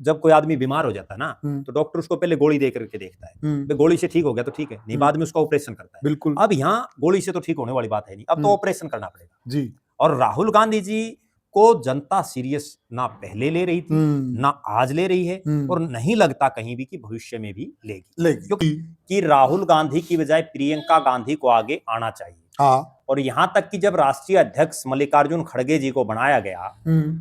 जब कोई आदमी बीमार हो जाता है ना, तो डॉक्टर उसको पहले गोली दे करके देखता है, गोली से ठीक हो गया तो ठीक है, नहीं बाद में उसका ऑपरेशन करता है। बिल्कुल। अब यहाँ गोली से तो ठीक होने वाली बात है नहीं, अब तो ऑपरेशन करना पड़ेगा जी। और राहुल गांधी जी को जनता सीरियस ना पहले ले रही थी, ना आज ले रही है और नहीं लगता कहीं भी कि भविष्य में भी लेगी। क्योंकि राहुल गांधी की बजाय प्रियंका गांधी को आगे आना चाहिए। हाँ। और यहां तक कि जब राष्ट्रीय अध्यक्ष मल्लिकार्जुन खड़गे जी को बनाया गया,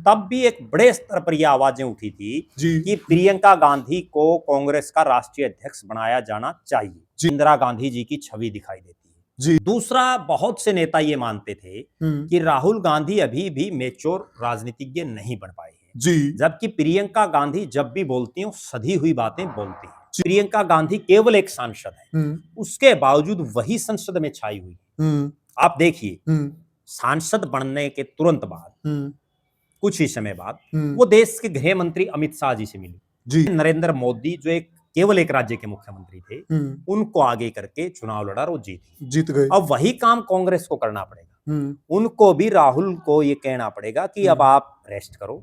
तब भी एक बड़े स्तर पर यह आवाजें उठी थी कि प्रियंका गांधी को कांग्रेस का राष्ट्रीय अध्यक्ष बनाया जाना चाहिए। इंदिरा गांधी जी की छवि दिखाई देती है। दूसरा, बहुत से नेता ये मानते थे कि राहुल गांधी अभी भी मैच्योर राजनीतिज्ञ नहीं बन पाए हैं, जबकि प्रियंका गांधी जब भी बोलती हैं सधी हुई बातें बोलती हैं। प्रियंका गांधी केवल एक सांसद है, उसके बावजूद वही संसद में छाई हुई। आप देखिए, सांसद बनने के तुरंत बाद कुछ ही समय बाद वो देश के गृह मंत्री अमित शाह जी से मिली। नरेंद्र मोदी जो केवल एक राज्य के मुख्यमंत्री थे, उनको आगे करके चुनाव लड़ा और वो जीत गए। अब वही काम कांग्रेस को करना पड़ेगा। उनको भी राहुल को ये कहना पड़ेगा कि अब आप रेस्ट करो।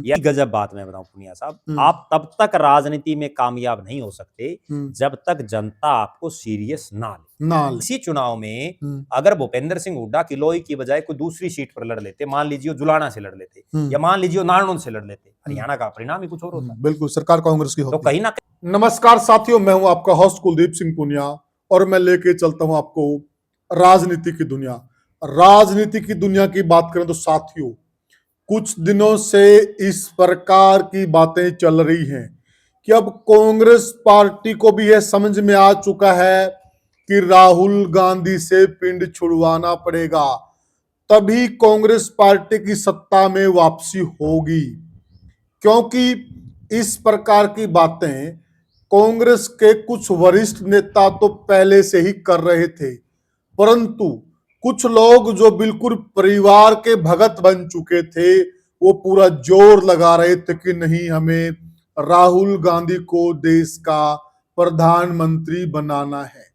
यह गजब बात मैं बताऊं पुनिया साहब, आप तब तक राजनीति में कामयाब नहीं हो सकते जब तक जनता आपको सीरियस ना ले। इसी चुनाव में अगर भूपेंद्र सिंह हुड्डा किलोई की बजाय कोई दूसरी सीट पर लड़ लेते, मान लीजिए जुलाना से लड़ लेते या मान लीजिए नारनौल से लड़ लेते, हरियाणा का परिणाम ही कुछ और होता। बिल्कुल, सरकार कांग्रेस की होती। तो कहीं ना नमस्कार साथियों, मैं हूं आपका होस्ट कुलदीप सिंह पुनिया और मैं लेके चलता हूं आपको राजनीति की दुनिया। राजनीति की दुनिया की बात करें तो साथियों, कुछ दिनों से इस प्रकार की बातें चल रही हैं कि अब कांग्रेस पार्टी को भी यह समझ में आ चुका है कि राहुल गांधी से पिंड छुड़वाना पड़ेगा, तभी कांग्रेस पार्टी की सत्ता में वापसी होगी। क्योंकि इस प्रकार की बातें कांग्रेस के कुछ वरिष्ठ नेता तो पहले से ही कर रहे थे, परंतु कुछ लोग जो बिल्कुल परिवार के भगत बन चुके थे, वो पूरा जोर लगा रहे थे कि नहीं, हमें राहुल गांधी को देश का प्रधानमंत्री बनाना है।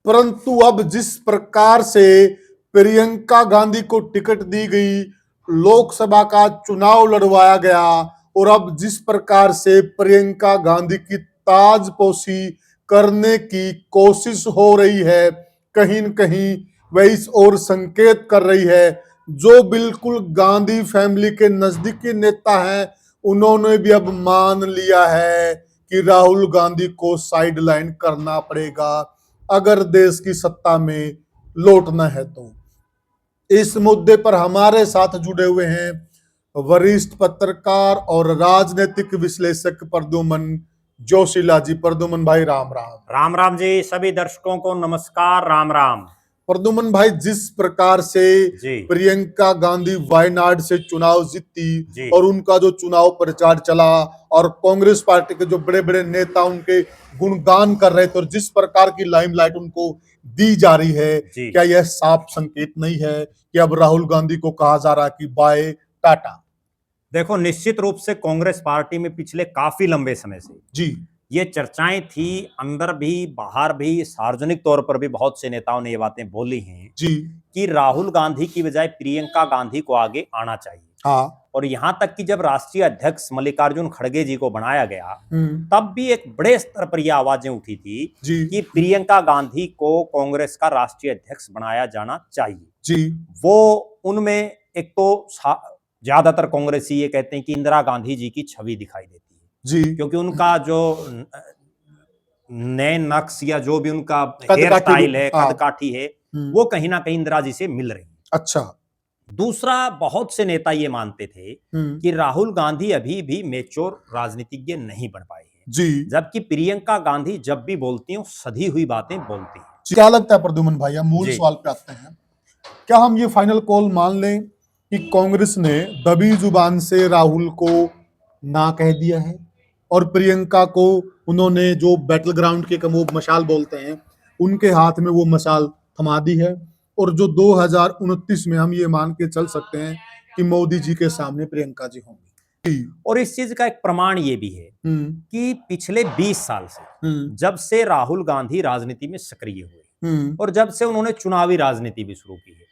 परंतु अब जिस प्रकार से प्रियंका गांधी को टिकट दी गई, लोकसभा का चुनाव लड़वाया गया और अब जिस प्रकार से प्रियंका गांधी की ताजपोशी करने की कोशिश हो रही है, कहीं न कहीं वह इस ओर संकेत कर रही है। जो बिल्कुल गांधी फैमिली के नजदीकी नेता हैं, उन्होंने भी अब मान लिया है कि राहुल गांधी को साइडलाइन करना पड़ेगा अगर देश की सत्ता में लौटना है। तो इस मुद्दे पर हमारे साथ जुड़े हुए हैं वरिष्ठ पत्रकार और राजनीतिक विश्लेषक प्रद्युमन जोशीला जी। प्रद्युमन भाई राम राम। राम राम जी, सभी दर्शकों को नमस्कार, राम राम। प्रद्युमन भाई, जिस प्रकार से प्रियंका गांधी वायनाड से चुनाव जीती और उनका जो चुनाव प्रचार चला और कांग्रेस पार्टी के जो बड़े बड़े नेता उनके गुणगान कर रहे थे और जिस प्रकार की लाइमलाइट उनको दी जा रही है, क्या यह साफ संकेत नहीं है कि अब राहुल गांधी को कहा जा रहा है कि बाय टाटा? देखो, निश्चित रूप से कांग्रेस पार्टी में पिछले काफी लंबे समय से ये चर्चाएं थी, अंदर भी बाहर भी, सार्वजनिक तौर पर भी बहुत से नेताओं ने ये बातें बोली हैं कि राहुल गांधी की बजाय प्रियंका गांधी को आगे आना चाहिए। और यहां तक कि जब राष्ट्रीय अध्यक्ष मल्लिकार्जुन खड़गे जी को बनाया गया, तब भी एक बड़े स्तर पर यह आवाजें उठी थी कि प्रियंका गांधी को कांग्रेस का राष्ट्रीय अध्यक्ष बनाया जाना चाहिए। वो उनमें एक तो ज्यादातर कांग्रेसी ये कहते हैं कि इंदिरा गांधी जी की छवि दिखाई देती है, क्योंकि उनका जो नए नक्श या जो भी उनका हेयर स्टाइल है, कदकाठी है, वो कहीं ना कहीं इंदिरा जी से मिल रही है। अच्छा। दूसरा, बहुत से नेता ये मानते थे कि राहुल गांधी अभी भी मैच्योर राजनीतिज्ञ नहीं बन पाए हैं, जबकि प्रियंका गांधी जब भी बोलती हैं सधी हुई बातें बोलती हैं। क्या लगता है प्रद्युमन भाई, हम मूल सवाल पे आते हैं, क्या हम ये फाइनल कॉल मान लें कि कांग्रेस ने दबी जुबान से राहुल को ना कह दिया है और प्रियंका को उन्होंने जो बैटल ग्राउंड के वो मशाल बोलते हैं, उनके हाथ में वो मशाल थमा दी है और जो 2029 में हम ये मान के चल सकते हैं कि मोदी जी के सामने प्रियंका जी होंगी। और इस चीज का एक प्रमाण ये भी है कि पिछले 20 साल से जब से राहुल गांधी राजनीति में सक्रिय हुए और जब से उन्होंने चुनावी राजनीति भी शुरू की है,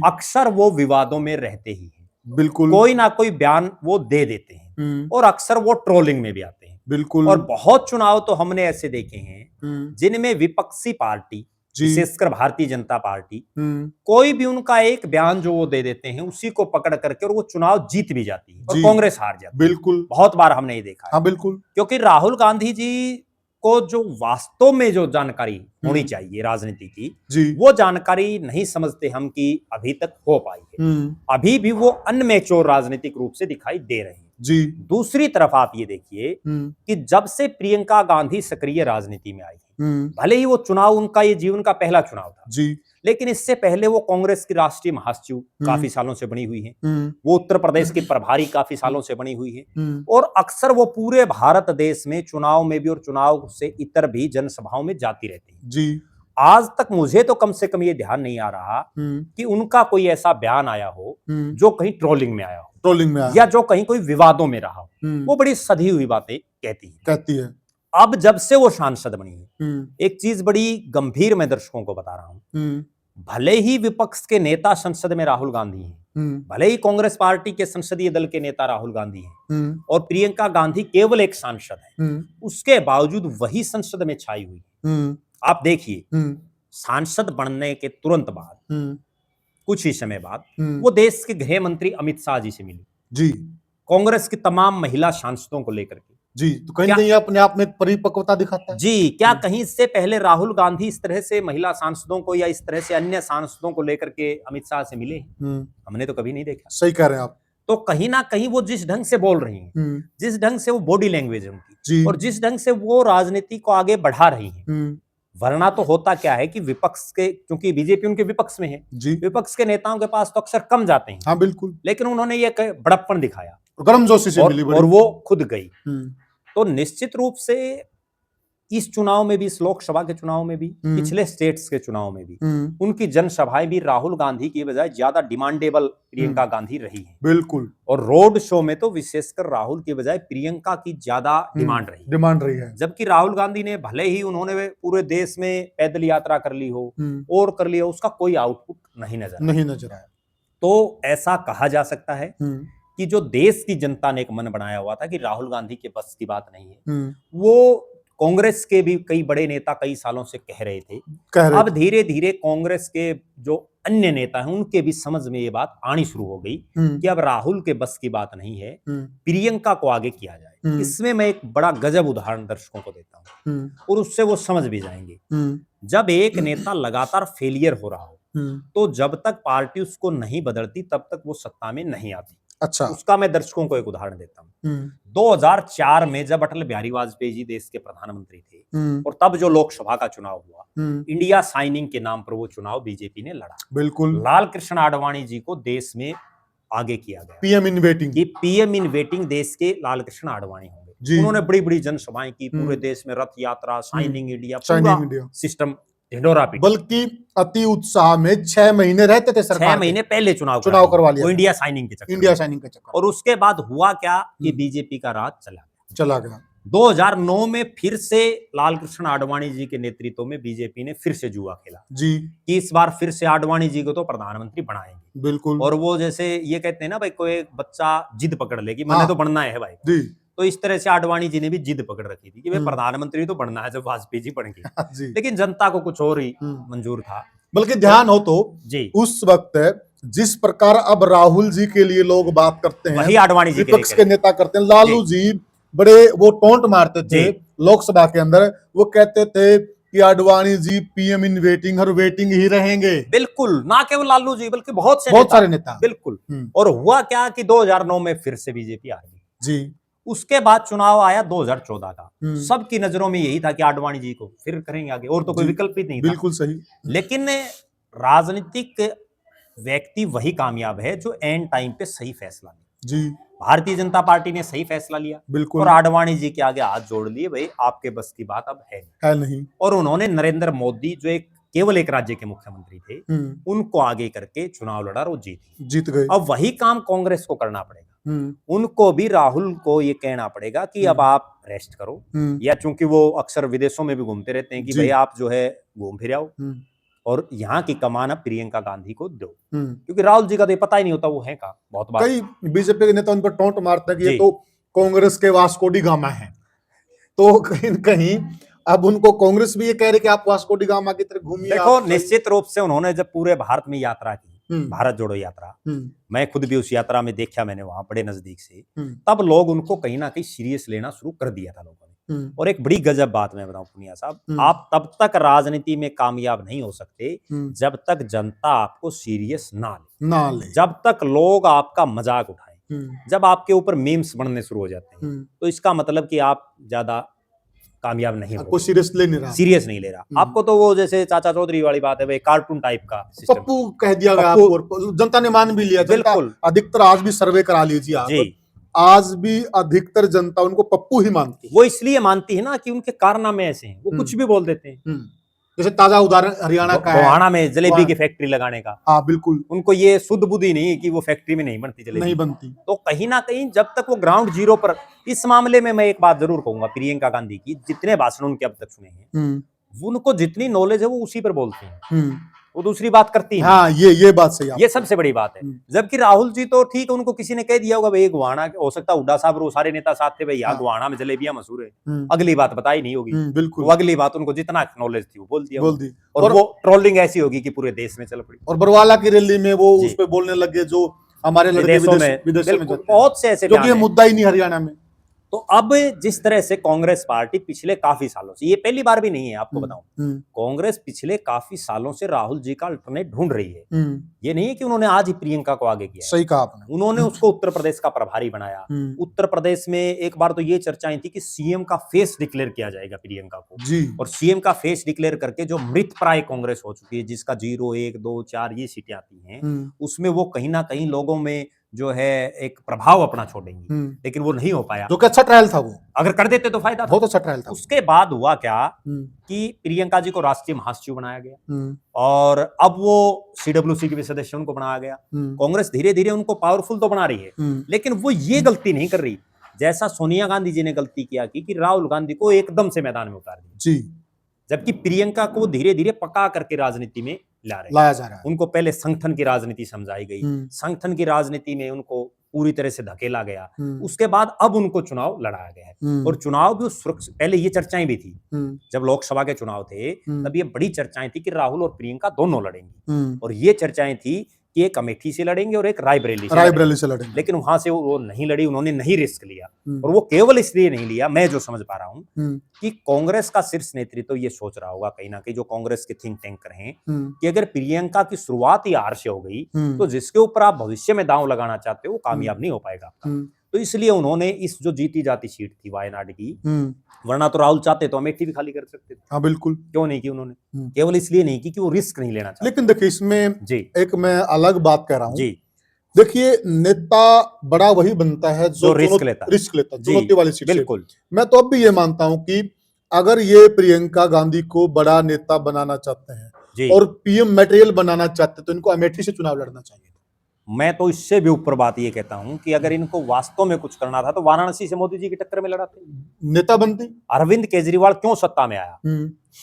अक्सर वो विवादों में रहते ही हैं। बिल्कुल, कोई ना कोई बयान वो दे देते हैं, हैं और अक्सर वो ट्रोलिंग में भी आते हैं। बिल्कुल। और बहुत चुनाव तो हमने ऐसे देखे हैं जिनमें विपक्षी पार्टी, विशेषकर भारतीय जनता पार्टी, कोई भी उनका एक बयान जो वो दे देते हैं उसी को पकड़ करके और वो चुनाव जीत भी जाती है और कांग्रेस हार जाती है। बिल्कुल, बहुत बार हमने ये देखा है। हाँ बिल्कुल, क्योंकि राहुल गांधी जी को जो वास्तव में जो जानकारी होनी चाहिए राजनीति की, वो जानकारी नहीं समझते हम कि अभी तक हो पाई है। अभी भी वो अनमैच्योर राजनीतिक रूप से दिखाई दे रहे हैं। दूसरी तरफ आप ये देखिए कि जब से प्रियंका गांधी सक्रिय राजनीति में आई है, भले ही वो चुनाव उनका ये जीवन का पहला चुनाव था, लेकिन इससे पहले वो कांग्रेस की राष्ट्रीय महासचिव काफी सालों से बनी हुई है, वो उत्तर प्रदेश की प्रभारी काफी सालों से बनी हुई है और अक्सर वो पूरे भारत देश में चुनाव में भी और चुनाव से इतर भी जनसभाओं में जाती रहती है। आज तक मुझे तो कम से कम ये ध्यान नहीं आ रहा कि उनका कोई ऐसा बयान आया हो जो कहीं ट्रोलिंग में आया हो, या जो कहीं कोई विवादों में रहा हो। वो बड़ी सधी हुई बातें कहती है। अब जब से वो सांसद बनी है, एक चीज बड़ी गंभीर मैं दर्शकों को बता रहा हूं, भले ही विपक्ष के नेता संसद में राहुल गांधी हैं, भले ही कांग्रेस पार्टी के संसदीय दल के नेता राहुल गांधी हैं और प्रियंका गांधी केवल एक सांसद है, उसके बावजूद वही संसद में छाई हुई। आप देखिए, सांसद बनने के तुरंत बाद कुछ ही समय बाद वो देश के गृह मंत्री अमित शाह जी से मिली, कांग्रेस की तमाम महिला सांसदों को लेकर के। तो कहीं ना कहीं अपने आप में परिपक्वता दिखाता है। क्या कहीं इससे पहले राहुल गांधी इस तरह से महिला सांसदों को या इस तरह से अन्य सांसदों को लेकर के अमित शाह से मिले? हमने तो कभी नहीं देखा। सही कह रहे हैं आप। तो कहीं ना कहीं वो जिस ढंग से बोल रही हैं, जिस ढंग से वो बॉडी लैंग्वेज है उनकी, और जिस ढंग से वो राजनीति को आगे बढ़ा रही हैं, वरना तो होता क्या है कि विपक्ष के, क्योंकि बीजेपी उनके विपक्ष में है, विपक्ष के नेताओं के पास तो अक्सर कम जाते हैं। हाँ बिल्कुल। लेकिन उन्होंने ये बड़प्पन दिखाया, गर्मजोशी से मिली और वो खुद गई। तो निश्चित रूप से इस चुनाव में भी, इस लोकसभा के चुनाव में भी, पिछले स्टेट्स के चुनाव में भी उनकी जनसभाएं भी राहुल गांधी की बजाय ज्यादा डिमांडेबल प्रियंका गांधी रही हैं। बिल्कुल। और रोड शो में तो विशेषकर राहुल की बजाय प्रियंका की ज्यादा डिमांड रही है। जबकि राहुल गांधी ने, भले ही उन्होंने पूरे देश में पैदल यात्रा कर ली हो और कर लिया, उसका कोई आउटपुट नहीं नजर आया। तो ऐसा कहा जा सकता है कि जो देश की जनता ने एक मन बनाया हुआ था कि राहुल गांधी के बस की बात नहीं है, वो कांग्रेस के भी कई बड़े नेता कई सालों से कह रहे थे। अब धीरे धीरे कांग्रेस के जो अन्य नेता हैं उनके भी समझ में ये बात आनी शुरू हो गई कि अब राहुल के बस की बात नहीं है, प्रियंका को आगे किया जाए। इसमें मैं एक बड़ा गजब उदाहरण दर्शकों को देता हूँ और उससे वो समझ भी जाएंगे। जब एक नेता लगातार फेलियर हो रहा हो तो जब तक पार्टी उसको नहीं बदलती तब तक वो सत्ता में नहीं आती। अच्छा, उसका मैं दर्शकों को एक उदाहरण देता हूँ। 2004 में जब अटल बिहारी वाजपेयी जी देश के प्रधानमंत्री थे और तब जो लोकसभा का चुनाव हुआ, इंडिया साइनिंग के नाम पर वो चुनाव बीजेपी ने लड़ा। बिल्कुल। लाल कृष्ण आडवाणी जी को देश में आगे किया गया, पीएम इन वेटिंग। कि पीएम इन वेटिंग देश के लाल कृष्ण आडवाणी होंगे। उन्होंने बड़ी बड़ी जनसभाएं की, पूरे देश में रथ यात्रा, साइनिंग इंडिया, पूरा सिस्टम ढिंडोरा पीटा। बल्कि अति उत्साह में 6 महीने रहते थे सरकार, 6 महीने पहले चुनाव करवा लिया, वो इंडिया साइनिंग के चक्कर। और उसके बाद हुआ क्या कि बीजेपी का राज चला गया। 2009 में फिर से लाल कृष्ण आडवाणी जी के नेतृत्व में बीजेपी ने फिर से जुआ खेला कि इस बार फिर से आडवाणी जी को तो प्रधानमंत्री बनाएंगे। बिल्कुल। और वो जैसे ये कहते हैं ना भाई, कोई बच्चा जिद पकड़ ले कि मैंने तो बनना है भाई, तो इस तरह से आडवाणी जी ने भी जिद पकड़ रखी थी कि भाई प्रधानमंत्री तो बनना है जब वाजपेयी जी बन गए। लेकिन जनता को कुछ और ही मंजूर था। बल्कि ध्यान हो तो उस वक्त जिस प्रकार अब राहुल जी के लिए लोग बात करते हैं, वही आडवाणी जी विपक्ष के नेता करते हैं। लालू जी बड़े वो टोंट मारते थे लोकसभा के अंदर, वो कहते थे कि Advani ji PM in waiting, और वेटिंग ही रहेंगे। बिल्कुल, ना केवल लालू जी बल्कि बहुत सारे नेता। बिल्कुल। और हुआ क्या कि 2009 में फिर से बीजेपी आ गई। उसके बाद चुनाव आया 2014 का। सबकी नजरों में यही था कि आडवाणी जी को फिर करेंगे आगे, और तो कोई विकल्प ही नहीं था। बिल्कुल सही। लेकिन राजनीतिक व्यक्ति वही कामयाब है जो एंड टाइम पे सही फैसला ले। भारतीय जनता पार्टी ने सही फैसला लिया, बिल्कुल, और आडवाणी जी के आगे हाथ जोड़ लिए, भाई आपके बस की बात अब है नहीं। और उन्होंने नरेंद्र मोदी जो केवल एक राज्य के मुख्यमंत्री थे, उनको आगे करके चुनाव लड़ा और वो जीत गए। अब वही काम कांग्रेस को करना पड़ेगा। उनको भी राहुल को ये कहना पड़ेगा कि अब आप रेस्ट करो, या चूंकि वो अक्सर विदेशों में भी घूमते रहते हैं कि भाई आप जो है घूम फिर आओ और यहाँ की कमान अब प्रियंका गांधी को दो, क्योंकि राहुल जी का तो पता ही नहीं होता वो है का। बहुत बार कई बीजेपी के नेता उन पर टोंट मारते हैं कि ये तो कांग्रेस के वास्को डी गामा हैं। तो कहीं न कहीं अब उनको कांग्रेस भी ये कह रही कि आप वास्को डी गामा की तरह घूमिए। देखो, निश्चित रूप से उन्होंने जब पूरे भारत में यात्रा की, भारत जोड़ो यात्रा, मैं खुद भी उस यात्रा में देखा, मैंने वहां बड़े नजदीक से, तब लोग उनको कहीं ना कहीं सीरियस लेना शुरू कर दिया था लोगों ने। और एक बड़ी गजब बात मैं बताऊं पुनिया साहब, आप तब तक राजनीति में कामयाब नहीं हो सकते जब तक जनता आपको सीरियस ना ले, जब तक लोग आपका मजाक उठाएं। जब आपके ऊपर मीम्स बनने शुरू हो जाते हैं तो इसका मतलब कि आप ज्यादा कामयाब नहीं हो, सीरियस नहीं ले रहा। आपको तो वो जैसे चाचा चौधरी वाली बात है, भाई कार्टून टाइप का सिस्टम, पप्पू कह दिया गया आपको, और जनता ने मान भी लिया। बिल्कुल, अधिकतर आज भी सर्वे करा लीजिए आप, आज भी अधिकतर जनता उनको पप्पू ही मानती है। वो इसलिए मानती है ना कि उनके कारनामे ऐसे हैं, वो कुछ भी बोल देते हैं। जैसे ताजा उदाहरण हरियाणा का है, गोहाना में जलेबी की फैक्ट्री लगाने का। हाँ बिल्कुल, उनको ये शुद्ध बुद्धि नहीं है कि वो फैक्ट्री में नहीं बनती जलेबी, नहीं बनती। तो कहीं ना कहीं जब तक वो ग्राउंड जीरो पर, इस मामले में मैं एक बात जरूर कहूंगा, प्रियंका गांधी की जितने भाषण उनके अब तक सुने हैं, उनको जितनी नॉलेज है वो उसी पर बोलते हैं, वो दूसरी बात करती है। हाँ, ये बात सही है, ये सबसे बड़ी बात है। जबकि राहुल जी तो ठीक, उनको किसी ने कह दिया होगा भाई गोहाना, हो सकता है हुड्डा साहब वो सारे नेता साथ थे, भाई यहाँ गोहाना में जलेबियां मशहूर है, अगली बात बताई नहीं होगी। बिल्कुल, वो अगली बात उनको जितना नॉलेज थी वो बोल दी, और वो ट्रोलिंग ऐसी होगी कि पूरे देश में चल पड़ी। और बरवाला की रैली में वो उस पे बोलने लगे जो हमारे लड़के विदेशों में बहुत से ऐसे, क्योंकि ये मुद्दा ही नहीं हरियाणा में। तो अब जिस तरह से कांग्रेस पार्टी पिछले काफी सालों से, ये पहली बार भी नहीं है आपको बताऊं, कांग्रेस पिछले काफी सालों से राहुल जी का अल्टरनेट ढूंढ रही है। ये नहीं है कि उन्होंने आज ही प्रियंका को आगे किया, सही कहा आपने। उन्होंने उसको उत्तर प्रदेश का प्रभारी बनाया। उत्तर प्रदेश में एक बार तो ये चर्चाएं थी कि सीएम का फेस डिक्लेयर किया जाएगा प्रियंका को जी, और सीएम का फेस डिक्लेयर करके जो मृत प्राय कांग्रेस हो चुकी है, जिसका 0, 1, 2, 4 ये सीटें आती हैं, उसमें वो कहीं ना कहीं लोगों में जो है एक प्रभाव अपना छोड़ेंगी, लेकिन वो नहीं हो पाया। जो कि अच्छा ट्रायल था, वो अगर कर देते तो फायदा था, बहुत अच्छा ट्रायल था। उसके बाद हुआ क्या कि प्रियंका जी को राष्ट्रीय महासचिव बनाया गया, और अब वो सीडब्ल्यूसी के भी सदस्य उनको बनाया गया। कांग्रेस धीरे धीरे उनको पावरफुल तो बना रही है, लेकिन वो ये गलती नहीं कर रही जैसा सोनिया गांधी जी ने गलती किया कि राहुल गांधी को एकदम से मैदान में उतार दिया जी, जबकि प्रियंका को धीरे धीरे पका करके राजनीति में लाया जा रहा है। उनको पहले संगठन की राजनीति समझाई गई, संगठन की राजनीति में उनको पूरी तरह से धकेला गया, उसके बाद अब उनको चुनाव लड़ाया गया है, और चुनाव भी पहले ये चर्चाएं भी थी, जब लोकसभा के चुनाव थे तब ये बड़ी चर्चाएं थी कि राहुल और प्रियंका दोनों लड़ेंगी, और ये चर्चाएं थी कि एक अमेठी से लड़ेंगे और एक रायबरेली से लड़ेंगे, लेकिन वहां से वो नहीं लड़ी, उन्होंने नहीं रिस्क लिया, और वो केवल इसलिए नहीं लिया, मैं जो समझ पा रहा हूं कि कांग्रेस का शीर्ष नेतृत्व तो ये सोच रहा होगा कहीं ना कहीं, जो कांग्रेस के थिंक टैंकर हैं, कि अगर प्रियंका की शुरुआत ही हार से हो गई तो जिसके ऊपर आप भविष्य में दांव लगाना चाहते हो वो कामयाब नहीं हो पाएगा आपका। तो इसलिए उन्होंने इस जो जीती जाती सीट थी वायनाड की, वरना तो राहुल चाहते तो अमेठी भी खाली कर सकते थे। हाँ बिल्कुल, क्यों नहीं की उन्होंने, केवल इसलिए नहीं की कि वो रिस्क नहीं लेना चाहते। लेकिन देखिए इसमें जी एक मैं अलग बात कह रहा हूँ जी, देखिए नेता बड़ा वही बनता है जो रिस्क लेता चुनौती वाली सीट। बिल्कुल, मैं तो अब भी ये मानता हूँ कि अगर ये प्रियंका गांधी को बड़ा नेता बनाना चाहते हैं और पीएम मटेरियल बनाना चाहते हैं तो इनको अमेठी से चुनाव लड़ना चाहिए। मैं तो इससे भी ऊपर बात ये कहता हूं कि अगर इनको वास्तव में कुछ करना था तो वाराणसी से मोदी जी की टक्कर में लड़ाते, नेता बनती। अरविंद केजरीवाल क्यों सत्ता में आया,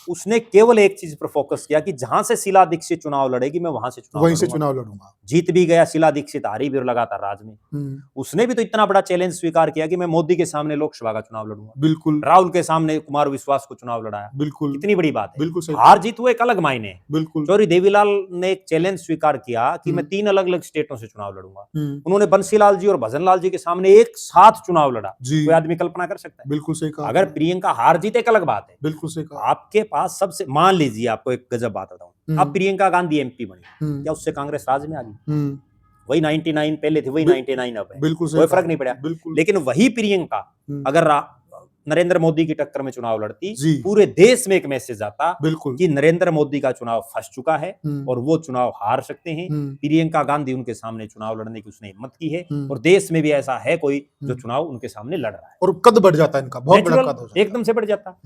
उसने केवल एक चीज पर फोकस किया कि जहां से शीला दीक्षित चुनाव लड़ेगी मैं वहीं से चुनाव लड़ूंगा। जीत भी गया, शीला दीक्षित हारी भी लगातार राज में। उसने भी तो इतना बड़ा चैलेंज स्वीकार किया कि मैं मोदी के सामने लोकसभा का चुनाव लड़ूंगा, बिल्कुल राहुल के सामने कुमार विश्वास को चुनाव लड़ाया, बिल्कुल कितनी बड़ी बात है। बिल्कुल हार जीत वो एक अलग मायने है, बिल्कुल। चौधरी देवीलाल ने एक चैलेंज स्वीकार किया कि मैं 3 अलग अलग स्टेटों से चुनाव लड़ूंगा, उन्होंने बंसीलाल जी और भजनलाल जी के सामने एक साथ चुनाव लड़ा। कोई आदमी कल्पना कर सकता है? बिल्कुल सही कहा। अगर प्रियंका हार जीत एक अलग बात है, बिल्कुल सही कहा। आपके पास सबसे, मान लीजिए आपको एक गजब बात बताऊं, अब प्रियंका गांधी एमपी बनी, क्या उससे कांग्रेस राज में आ गई? वही 99 पहले थी, वही 99 अब है, बिल्कुल कोई फर्क नहीं पड़ा। लेकिन वही प्रियंका अगर नरेंद्र मोदी की टक्कर में चुनाव लड़ती, पूरे देश में एक मैसेज आता कि नरेंद्र मोदी का चुनाव फंस चुका है और वो चुनाव हार सकते हैं। प्रियंका गांधी उनके सामने चुनाव लड़ने की उसने हिम्मत की है, और देश में भी ऐसा है कोई जो चुनाव उनके सामने लड़ रहा है, और कद बढ़ जाता है इनका, बहुत बड़ा कद हो जाता है, एकदम से बढ़ जाता।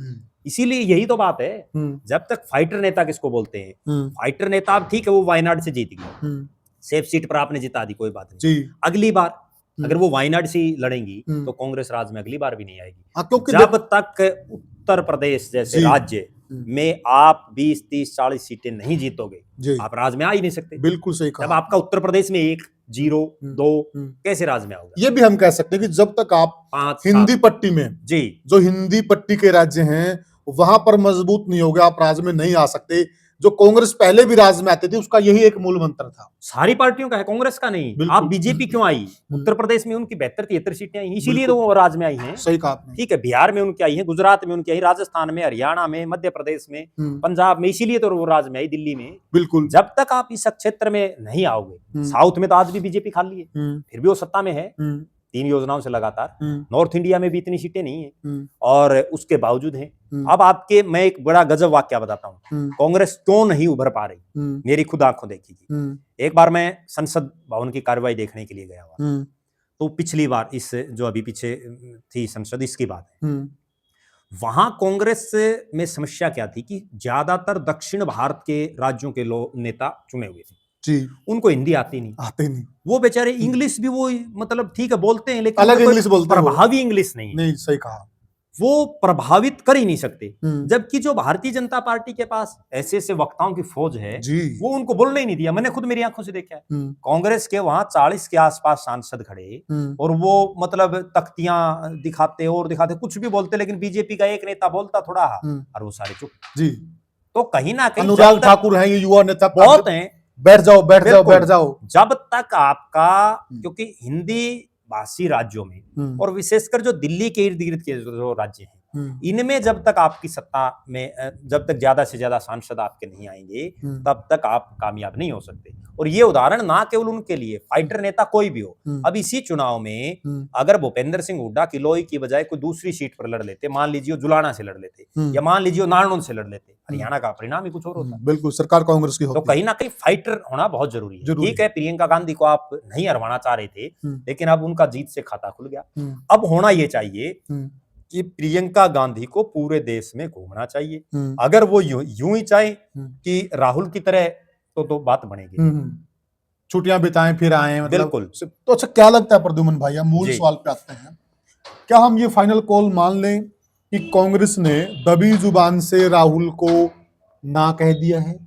इसीलिए यही तो बात है, जब तक फाइटर नेता किसको बोलते हैं, फाइटर नेता अब ठीक है वो वायनाड से जीत गई, सेफ सीट पर आपने जिता दी, कोई बात नहीं, अगली बार अगर वो वायनाड से लड़ेंगी तो कांग्रेस राज में अगली बार भी नहीं आएगी। जब तक उत्तर प्रदेश जैसे राज्य में आप 20, 30, 40 सीटें नहीं जीतोगे, जी, आप राज में आ ही नहीं सकते। बिल्कुल सही जब कहा। आपका उत्तर प्रदेश में 1, 0, 2 कैसे राज में आओगे? ये भी हम कह सकते हैं कि जब तक आप 5, हिंदी 7 पट्टी में, जी, जो हिंदी पट्टी के राज्य हैं, वहां पर मजबूत नहीं होगे, आप राज में नहीं आ सकते। जो कांग्रेस पहले भी राज में आती थी, उसका यही एक मूल मंत्र था। सारी पार्टियों का है, कांग्रेस का नहीं। बिल्कुल। आप बीजेपी क्यों आई? उत्तर प्रदेश में उनकी 72-73 सीटें आई, इसीलिए तो बिल्कुल। वो राज में आई हैं। सही कहा आपने। ठीक है, बिहार में उनकी आई है, गुजरात में उनकी आई, राजस्थान में, हरियाणा में, मध्य प्रदेश में, पंजाब में, इसीलिए तो वो राज में आई, दिल्ली में। बिल्कुल। जब तक आप इस क्षेत्र में नहीं आओगे, साउथ में तो आज भी बीजेपी खाली है, फिर भी वो सत्ता में है 3 योजनाओं से लगातार। नॉर्थ इंडिया में भी इतनी सीटें नहीं है और उसके बावजूद हैं। अब आपके मैं एक बड़ा गजब वाक्य बताता हूँ, कांग्रेस क्यों नहीं उभर पा रही, मेरी खुद आंखों देखी थी। एक बार मैं संसद भवन की कार्रवाई देखने के लिए गया हुआ, तो पिछली बार इस जो अभी पीछे थी संसद, इसकी बात है, वहां कांग्रेस में समस्या क्या थी कि ज्यादातर दक्षिण भारत के राज्यों के लोग नेता चुने हुए थे जी, उनको हिंदी आती नहीं, वो बेचारे इंग्लिश भी वो मतलब ठीक है बोलते हैं, लेकिन अलग इंग्लिश बोलते हैं, प्रभावी इंग्लिश नहीं है। नहीं, सही कहा। वो प्रभावित कर ही नहीं सकते। जबकि जो भारतीय जनता पार्टी के पास ऐसे ऐसे वक्ताओं की फौज है, वो उनको बोलने ही नहीं दिया। मैंने खुद मेरी आंखों से देखा है, कांग्रेस के वहां 40 के आसपास सांसद खड़े और वो मतलब तख्तियां दिखाते और दिखाते, कुछ भी बोलते, लेकिन बीजेपी का एक नेता बोलता थोड़ा और वो सारे चुप जी। तो कहीं ना कहीं अनुराग ठाकुर है, ये युवा नेता बहुत हैं, बैठ जाओ बैठ जाओ बैठ जाओ। जब तक आपका, क्योंकि हिंदी भाषी राज्यों में और विशेषकर जो दिल्ली के इर्द गिर्द के जो राज्य हैं, इनमें जब तक आपकी सत्ता में जब तक ज्यादा से ज्यादा सांसद आपके नहीं आएंगे, तब तक आप कामयाब नहीं हो सकते। और ये उदाहरण ना केवल उनके लिए, फाइटर नेता कोई भी हो, अब इसी चुनाव में अगर भूपेंद्र सिंह हुड्डा किलोई की बजाय कोई दूसरी सीट पर लड़ लेते, मान लीजिए जुलाना से लड़ लेते या मान लीजिए नारनौल से लड़ लेते, हरियाणा का परिणाम ही कुछ और होता। बिल्कुल, सरकार कांग्रेस की होती। तो कहीं ना कहीं फाइटर होना बहुत जरूरी है। ठीक है, प्रियंका गांधी को आप नहीं हरवाना चाह रहे थे, लेकिन अब उनका जीत से खाता खुल गया। अब होना ये चाहिए कि प्रियंका गांधी को पूरे देश में घूमना चाहिए। अगर वो यूं ही चाहे कि राहुल की तरह, तो बात बनेगी। छुट्टियां बिताएं फिर आए, मतलब बिल्कुल। तो अच्छा, क्या लगता है प्रद्युमन भाई, हम मूल सवाल पे आते हैं, क्या हम ये फाइनल कॉल मान लें कि कांग्रेस ने दबी जुबान से राहुल को ना कह दिया है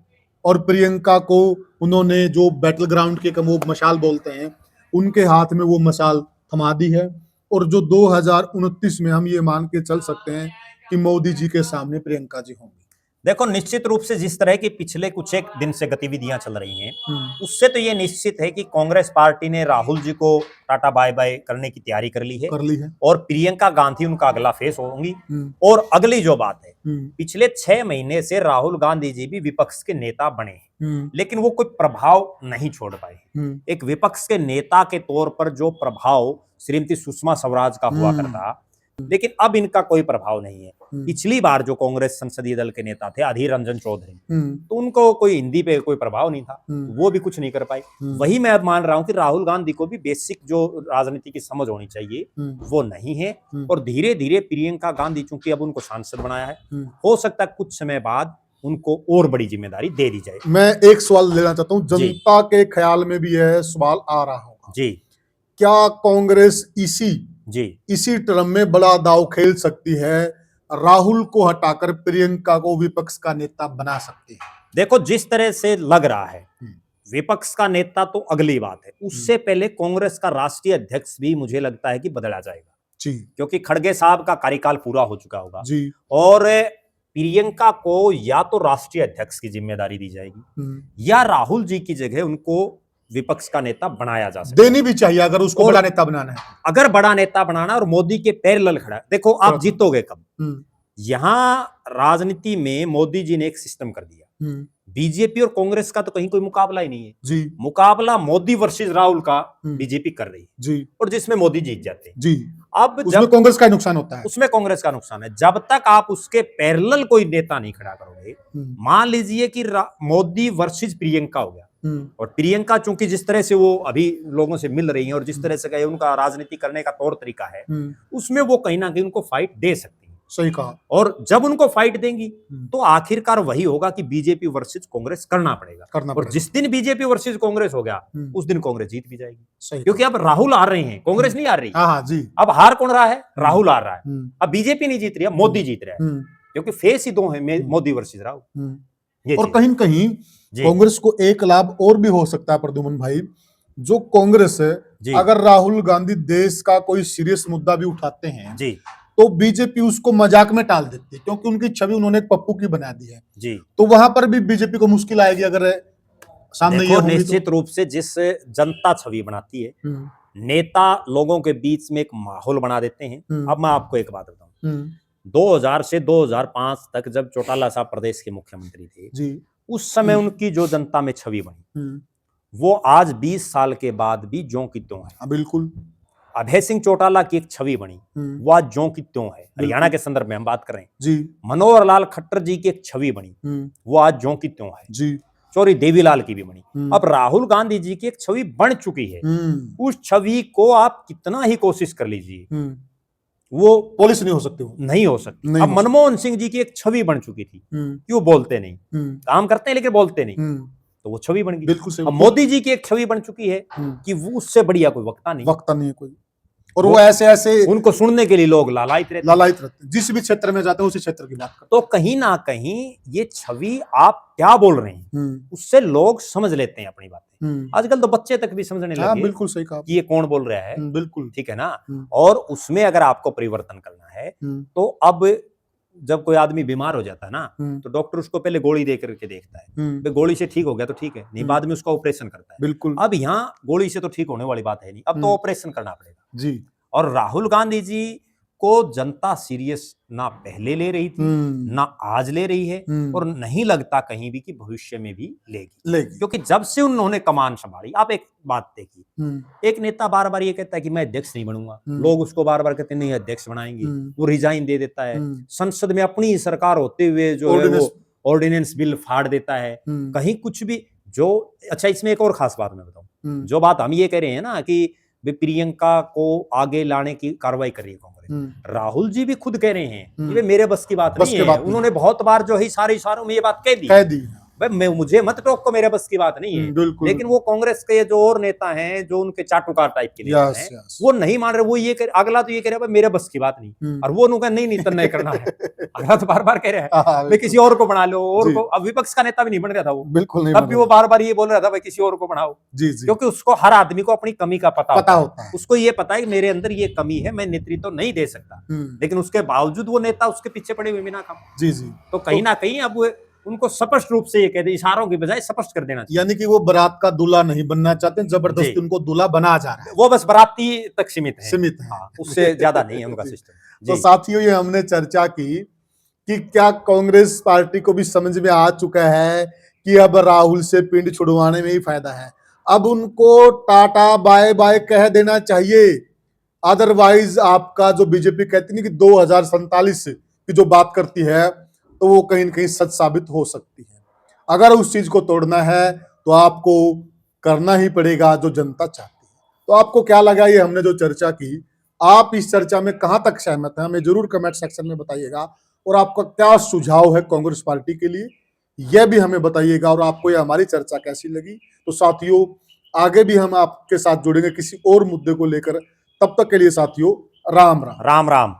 और प्रियंका को उन्होंने जो बैटल ग्राउंड के वो मशाल बोलते हैं, उनके हाथ में वो मशाल थमा दी है, और जो 2029 में हम ये मान के चल सकते हैं कि मोदी जी के सामने प्रियंका जी होंगी? देखो, निश्चित रूप से जिस तरह की पिछले कुछ एक दिन से गतिविधियां चल रही हैं, उससे तो ये निश्चित है कि कांग्रेस पार्टी ने राहुल जी को टाटा बाय बाय करने की तैयारी कर ली है और प्रियंका गांधी उनका अगला फेस होंगी। और अगली जो बात है, पिछले 6 महीने से राहुल गांधी जी भी विपक्ष के नेता बने हैं, लेकिन वो कोई प्रभाव नहीं छोड़ पाए। एक विपक्ष के नेता के तौर पर जो प्रभाव श्रीमती सुषमा स्वराज का हुआ करता, लेकिन अब इनका कोई प्रभाव नहीं है। पिछली बार जो कांग्रेस संसदीय दल के नेता थे अधीर रंजन चौधरी, तो उनको कोई हिंदी पे कोई प्रभाव नहीं था, वो भी कुछ नहीं कर पाए। वही मैं अब मान रहा हूं कि राहुल गांधी को भी बेसिक जो राजनीति की समझ होनी चाहिए वो नहीं है, और धीरे धीरे प्रियंका गांधी, चूंकि अब उनको सांसद बनाया है, हो सकता है कुछ समय बाद उनको और बड़ी जिम्मेदारी दे दी जाए। मैं एक सवाल लेना चाहता हूँ, जनता के ख्याल में भी यह सवाल आ रहा होगा जी, क्या कांग्रेस इसी टर्म में बड़ा दांव खेल सकती है, राहुल को हटाकर प्रियंका को विपक्ष का नेता बना सकती है? देखो, जिस तरह से लग रहा है विपक्ष का नेता तो अगली बात है, उससे पहले कांग्रेस का राष्ट्रीय अध्यक्ष भी मुझे लगता है कि बदला जाएगा जी, क्योंकि खड़गे साहब का कार्यकाल पूरा हो चुका होगा जी, और प्रियंका को या तो राष्ट्रीय अध्यक्ष की जिम्मेदारी दी जाएगी या राहुल जी की जगह उनको विपक्ष का नेता बनाया जा सकता है। देनी भी चाहिए अगर उसको बड़ा नेता बनाना है। अगर बड़ा नेता बनाना और मोदी के पैरेलल खड़ा, देखो आप जीतोगे कब? यहां राजनीति में मोदी जी ने एक सिस्टम कर दिया, बीजेपी और कांग्रेस का तो कहीं कोई मुकाबला ही नहीं है जी, मुकाबला मोदी वर्सेस राहुल का बीजेपी कर रही है जी, और जिसमें मोदी जीत जाते हैं जी। अब उसमें कांग्रेस का नुकसान होता है, उसमें कांग्रेस का नुकसान है। जब तक आप उसके पैरेलल कोई नेता नहीं खड़ा करोगे, मान लीजिए कि मोदी वर्सेस प्रियंका हो गया, और प्रियंका चूंकि जिस तरह से वो अभी लोगों से मिल रही है और जिस तरह से उनका राजनीति करने का तौर तरीका है, उसमें वो कहीं ना कहीं उनको फाइट दे सकती है। सही कहा। और जब उनको फाइट देंगी तो आखिरकार वही होगा कि बीजेपी वर्सेस कांग्रेस करना पड़ेगा। और जिस दिन बीजेपी वर्सेस कांग्रेस हो गया उस दिन कांग्रेस जीत भी जाएगी, क्योंकि अब राहुल हार रहे हैं, कांग्रेस नहीं हार रही। हाँ जी। अब हार कौन रहा है? राहुल हार रहा है। अब बीजेपी नहीं जीत रही है, मोदी जीत रहा है, क्योंकि फेस ही दो है, मोदी वर्सेस राहुल। और कहीं न कहीं कांग्रेस को एक लाभ और भी हो सकता है प्रद्युमन भाई, जो कांग्रेस है, अगर राहुल गांधी देश का कोई सीरियस मुद्दा भी उठाते हैं तो बीजेपी उसको मजाक में टाल देती है, क्योंकि उनकी छवि उन्होंने एक पप्पू की बना दी है। तो वहां पर भी बीजेपी को मुश्किल आएगी अगर सामने ये होगी। निश्चित रूप से जिस जनता छवि बनाती है, नेता लोगों के बीच में एक माहौल बना देते हैं। अब मैं आपको एक बात बताऊं, 2000 से 2005 तक जब चौटाला साहब प्रदेश के मुख्यमंत्री थे, उस समय उनकी जो जनता में छवि बनी वो आज 20 साल के बाद भी ज्यों की त्यों है। बिल्कुल। अभय सिंह चौटाला की एक छवि बनी वो आज ज्यों की त्यों है, हरियाणा के संदर्भ में हम बात कर रहे हैं। मनोहर लाल खट्टर जी की एक छवि बनी वो आज ज्यों की त्यों है। चौरी देवीलाल की भी बनी। अब राहुल गांधी जी की एक छवि बन चुकी है, उस छवि को आप कितना ही कोशिश कर लीजिए वो पॉलिश नहीं हो सकती। अब मनमोहन सिंह जी की एक छवि बन चुकी थी कि वो बोलते नहीं, काम करते हैं लेकिन बोलते नहीं, तो वो छवि बन गई। अब मोदी जी की एक छवि बन चुकी है कि वो उससे बढ़िया कोई वक्ता नहीं है कोई, और वो ऐसे उनको सुनने के लिए लोग लालायित रहते जिस भी क्षेत्र में जाते हैं उसी क्षेत्र की बात करते। तो कहीं ना कहीं ये छवि आप क्या बोल रहे हैं उससे लोग समझ लेते हैं अपनी बातें। आजकल तो बच्चे तक भी समझने लगे। बिल्कुल सही कहा कि ये कौन बोल रहा है। बिल्कुल ठीक है ना। और उसमें अगर आपको परिवर्तन करना है तो अब जब कोई आदमी बीमार हो जाता है ना तो डॉक्टर उसको पहले गोली दे करके देखता है, गोली से ठीक हो गया तो ठीक है, नहीं बाद में उसका ऑपरेशन करता है। बिल्कुल। अब यहाँ गोली से तो ठीक होने वाली बात है नहीं, अब तो ऑपरेशन करना पड़ेगा। और राहुल गांधी जी को जनता सीरियस ना पहले ले रही थी ना आज ले रही है और नहीं लगता कहीं भी कि भविष्य में भी लेगी। क्योंकि जब से उन्होंने कमान संभाली, आप एक बात देखिए, एक नेता बार बार ये कहता है कि मैं अध्यक्ष नहीं बनूंगा, लोग उसको बार बार कहते नहीं अध्यक्ष बनाएंगे, वो रिजाइन दे देता है, संसद में अपनी सरकार होते हुए जो है वो ऑर्डिनेंस बिल फाड़ देता है, कहीं कुछ भी जो। अच्छा, इसमें एक और खास बात मैं बताऊं, जो बात हम ये कह रहे हैं ना कि प्रियंका को आगे लाने की कार्रवाई कर रही है कांग्रेस, राहुल जी भी खुद कह रहे हैं कि मेरे बस की बात नहीं है। उन्होंने बहुत बार जो है सारे इशारों में ये बात कह दी भाई मुझे मत टोको, मेरे बस की बात नहीं है। लेकिन वो कांग्रेस के जो और नेता हैं जो उनके चाटुकार टाइप के नेता हैं वो नहीं मान रहे। वो ये अगला तो ये कह रहा है मेरे बस की बात नहीं, और वो उनका नहीं तो नहीं करना है। अगला तो बार बार कह रहा है भाई किसी और को बना लो, और को। अब विपक्ष का नेता भी नहीं बन रहा था वो, बिल्कुल नहीं, तब भी वो बार बार ये बोल रहा था भाई किसी और को बनाओ। क्योंकि उसको हर आदमी को अपनी कमी का पता होता है। उसको ये पता है कि मेरे अंदर ये कमी है, मैं नेतृत्व नहीं दे सकता, लेकिन उसके बावजूद वो नेता उसके पीछे पड़े हुए बिना काम। तो कहीं ना कहीं अब उनको स्पष्ट रूप से ये कहते इशारों की बजाय स्पष्ट कर देना चाहिए। यानी कि वो बारात का दूल्हा नहीं बनना चाहते, जबरदस्ती उनको दूल्हा बना जा रहा है। वो बस बाराती तक सीमित है। हाँ, उससे ज्यादा नहीं है उनका सिस्टम। तो साथियों, ये हमने चर्चा की कि क्या कांग्रेस पार्टी को भी समझ में आ चुका है कि अब राहुल से पिंड छुड़वाने में ही फायदा है, अब उनको टाटा बाय बाय कह देना चाहिए। अदरवाइज आपका जो बीजेपी कहती नहीं कि 2047 की जो बात करती है तो वो कहीं न कहीं सच साबित हो सकती है। अगर उस चीज को तोड़ना है तो आपको करना ही पड़ेगा जो जनता चाहती है। तो आपको क्या लगा ये हमने जो चर्चा की, आप इस चर्चा में कहां तक सहमत हैं, हमें जरूर कमेंट सेक्शन में बताइएगा। और आपका क्या सुझाव है कांग्रेस पार्टी के लिए, यह भी हमें बताइएगा। और आपको ये हमारी चर्चा कैसी लगी। तो साथियों, आगे भी हम आपके साथ जुड़ेंगे किसी और मुद्दे को लेकर। तब तक के लिए साथियों, राम राम। राम राम।